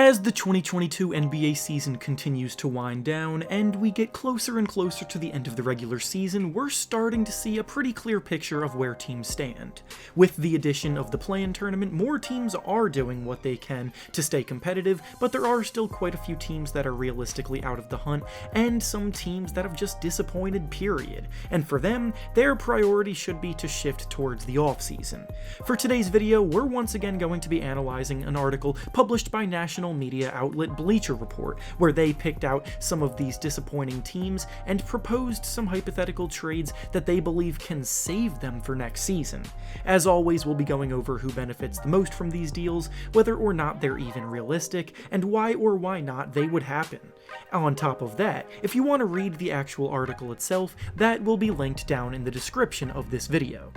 As the 2022 NBA season continues to wind down and we get closer and closer to the end of the regular season, we're starting to see a pretty clear picture of where teams stand. With the addition of the play-in tournament, more teams are doing what they can to stay competitive, but there are still quite a few teams that are realistically out of the hunt, and some teams that have just disappointed, period. And for them, their priority should be to shift towards the offseason. For today's video, we're once again going to be analyzing an article published by national media outlet Bleacher Report, where they picked out some of these disappointing teams and proposed some hypothetical trades that they believe can save them for next season. As always, we'll be going over who benefits the most from these deals, whether or not they're even realistic, and why or why not they would happen. On top of that, if you want to read the actual article itself, that will be linked down in the description of this video.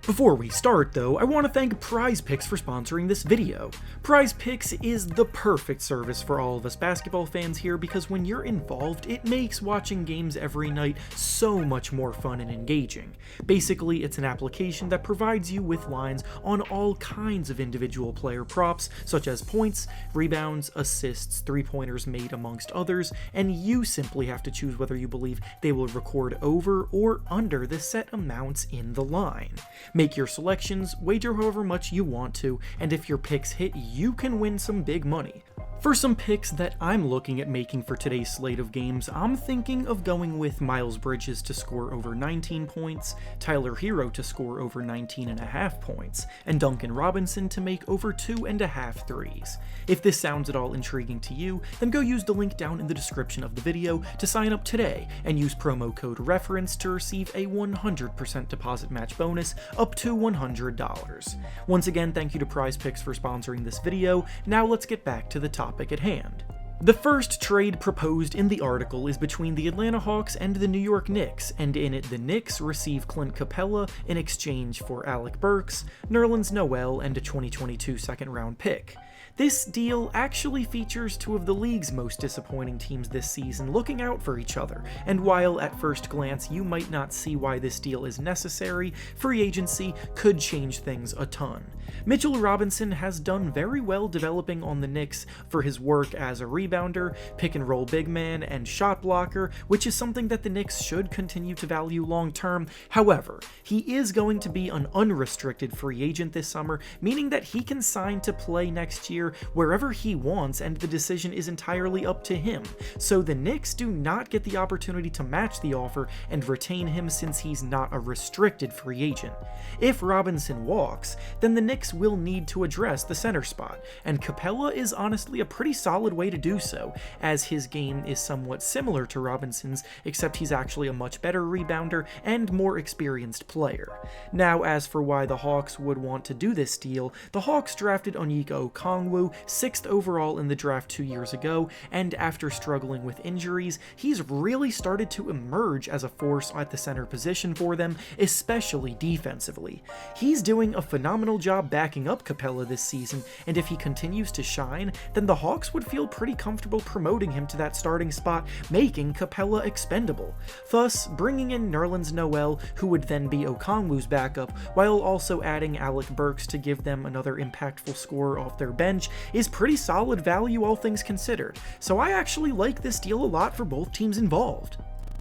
Before we start though, I want to thank PrizePicks for sponsoring this video. PrizePicks is the perfect service for all of us basketball fans here because when you're involved, it makes watching games every night so much more fun and engaging. Basically, it's an application that provides you with lines on all kinds of individual player props, such as points, rebounds, assists, three-pointers made amongst others, and you simply have to choose whether you believe they will record over or under the set amounts in the line. Make your selections, wager however much you want to, and if your picks hit, you can win some big money. For some picks that I'm looking at making for today's slate of games, I'm thinking of going with Miles Bridges to score over 19 points, Tyler Hero to score over 19.5 points, and Duncan Robinson to make over 2.5 threes. If this sounds at all intriguing to you, then go use the link down in the description of the video to sign up today and use promo code REFERENCE to receive a 100% deposit match bonus up to $100. Once again, thank you to PrizePicks for sponsoring this video. Now let's get back to the topic at hand. The first trade proposed in the article is between the Atlanta Hawks and the New York Knicks, and in it the Knicks receive Clint Capella in exchange for Alec Burks, Nerlens Noel, and a 2022 second-round pick. This deal actually features two of the league's most disappointing teams this season looking out for each other, and while at first glance you might not see why this deal is necessary, free agency could change things a ton. Mitchell Robinson has done very well developing on the Knicks for his work as a rebounder, pick-and-roll big man, and shot blocker, which is something that the Knicks should continue to value long-term. However, he is going to be an unrestricted free agent this summer, meaning that he can sign to play next year wherever he wants, and the decision is entirely up to him. So the Knicks do not get the opportunity to match the offer and retain him since he's not a restricted free agent. If Robinson walks, then the Knicks will need to address the center spot, and Capella is honestly a pretty solid way to do so, as his game is somewhat similar to Robinson's, except he's actually a much better rebounder and more experienced player. Now, as for why the Hawks would want to do this deal, the Hawks drafted Onyeka Okongwu 6th overall in the draft 2 years ago, and after struggling with injuries, he's really started to emerge as a force at the center position for them, especially defensively. He's doing a phenomenal job backing up Capella this season, and if he continues to shine, then the Hawks would feel pretty comfortable promoting him to that starting spot, making Capella expendable. Thus, bringing in Nerlens Noel, who would then be Okongwu's backup, while also adding Alec Burks to give them another impactful scorer off their bench, is pretty solid value all things considered. So I actually like this deal a lot for both teams involved.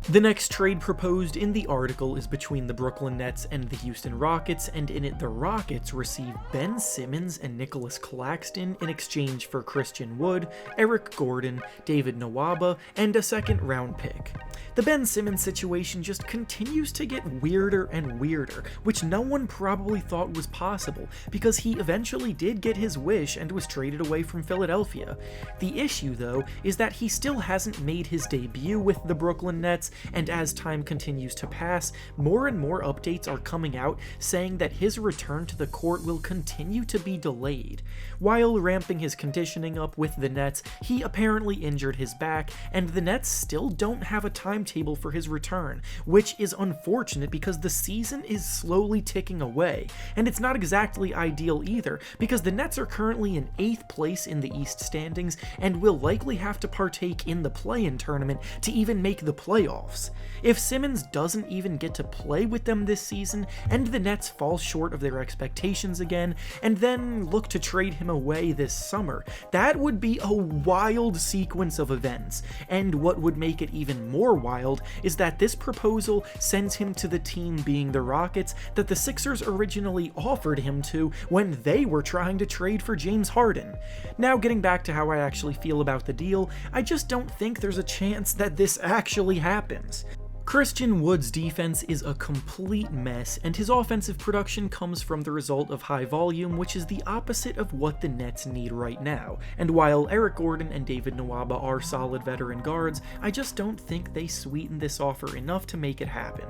The next trade proposed in the article is between the Brooklyn Nets and the Houston Rockets, and in it the Rockets receive Ben Simmons and Nicholas Claxton in exchange for Christian Wood, Eric Gordon, David Nwaba, and a second-round pick. The Ben Simmons situation just continues to get weirder and weirder, which no one probably thought was possible, because he eventually did get his wish and was traded away from Philadelphia. The issue, though, is that he still hasn't made his debut with the Brooklyn Nets, and as time continues to pass, more and more updates are coming out saying that his return to the court will continue to be delayed. While ramping his conditioning up with the Nets, he apparently injured his back, and the Nets still don't have a timetable for his return, which is unfortunate because the season is slowly ticking away, and it's not exactly ideal either, because the Nets are currently in 8th place in the East standings and will likely have to partake in the play-in tournament to even make the playoffs. playoffs. If Simmons doesn't even get to play with them this season, and the Nets fall short of their expectations again, and then look to trade him away this summer, that would be a wild sequence of events. And what would make it even more wild is that this proposal sends him to the team being the Rockets that the Sixers originally offered him to when they were trying to trade for James Harden. Now, getting back to how I actually feel about the deal, I just don't think there's a chance that this actually happens. Christian Wood's defense is a complete mess, and his offensive production comes from the result of high volume, which is the opposite of what the Nets need right now. And while Eric Gordon and David Nwaba are solid veteran guards, I just don't think they sweeten this offer enough to make it happen.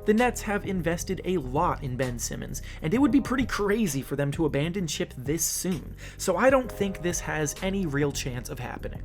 The Nets have invested a lot in Ben Simmons, and it would be pretty crazy for them to abandon ship this soon, so I don't think this has any real chance of happening.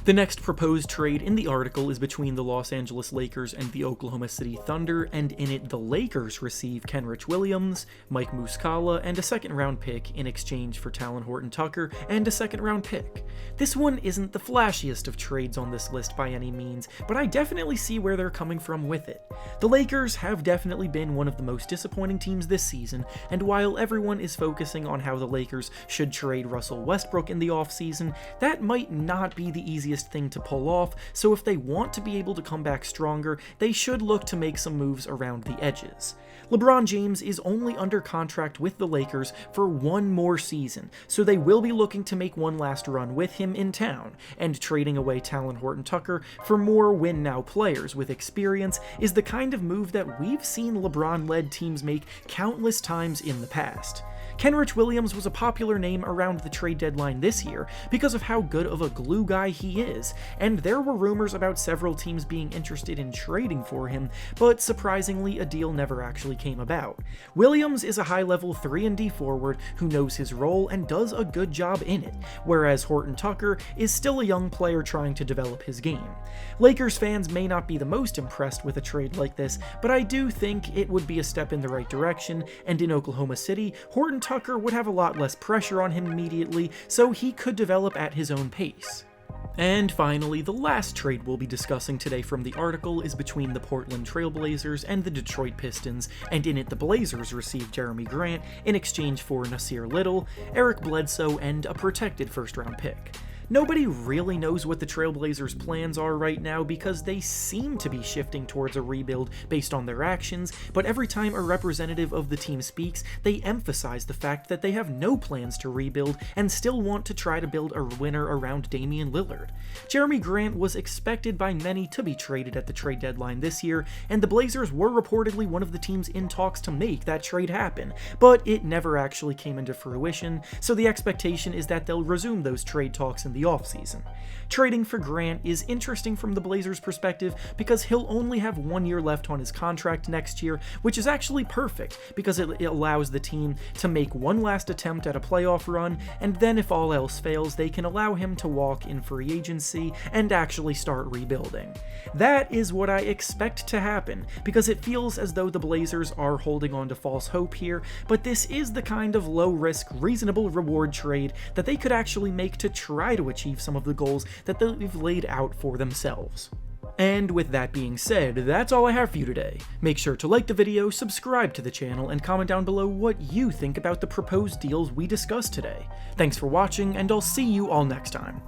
The next proposed trade in the article is between the Los Angeles Lakers and the Oklahoma City Thunder, and in it the Lakers receive Kenrich Williams, Mike Muscala, and a second-round pick in exchange for Talen Horton-Tucker and a second-round pick. This one isn't the flashiest of trades on this list by any means, but I definitely see where they're coming from with it. The Lakers have definitely been one of the most disappointing teams this season, and while everyone is focusing on how the Lakers should trade Russell Westbrook in the offseason, that might not be the easiest thing to pull off, so if they want to be able to come back stronger, they should look to make some moves around the edges. LeBron James is only under contract with the Lakers for one more season, so they will be looking to make one last run with him in town, and trading away Talen Horton-Tucker for more win-now players with experience is the kind of move that we've seen LeBron-led teams make countless times in the past. Kenrich Williams was a popular name around the trade deadline this year because of how good of a glue guy he is, and there were rumors about several teams being interested in trading for him, but surprisingly a deal never actually came about. Williams is a high-level 3-and-D forward who knows his role and does a good job in it, whereas Horton-Tucker is still a young player trying to develop his game. Lakers fans may not be the most impressed with a trade like this, but I do think it would be a step in the right direction, and in Oklahoma City, Horton-Tucker would have a lot less pressure on him immediately, so he could develop at his own pace. And finally, the last trade we'll be discussing today from the article is between the Portland Trail Blazers and the Detroit Pistons, and in it the Blazers receive Jeremy Grant in exchange for Nasir Little, Eric Bledsoe, and a protected first-round pick. Nobody really knows what the Trailblazers' plans are right now because they seem to be shifting towards a rebuild based on their actions, but every time a representative of the team speaks, they emphasize the fact that they have no plans to rebuild and still want to try to build a winner around Damian Lillard. Jeremy Grant was expected by many to be traded at the trade deadline this year, and the Blazers were reportedly one of the teams in talks to make that trade happen, but it never actually came into fruition, so the expectation is that they'll resume those trade talks in the offseason. Trading for Grant is interesting from the Blazers' perspective because he'll only have 1 year left on his contract next year, which is actually perfect because it allows the team to make one last attempt at a playoff run, and then if all else fails, they can allow him to walk in free agency and actually start rebuilding. That is what I expect to happen because it feels as though the Blazers are holding on to false hope here, but this is the kind of low-risk, reasonable reward trade that they could actually make to try to achieve some of the goals that they've laid out for themselves. And with that being said, that's all I have for you today. Make sure to like the video, subscribe to the channel, and comment down below what you think about the proposed deals we discussed today. Thanks for watching, and I'll see you all next time.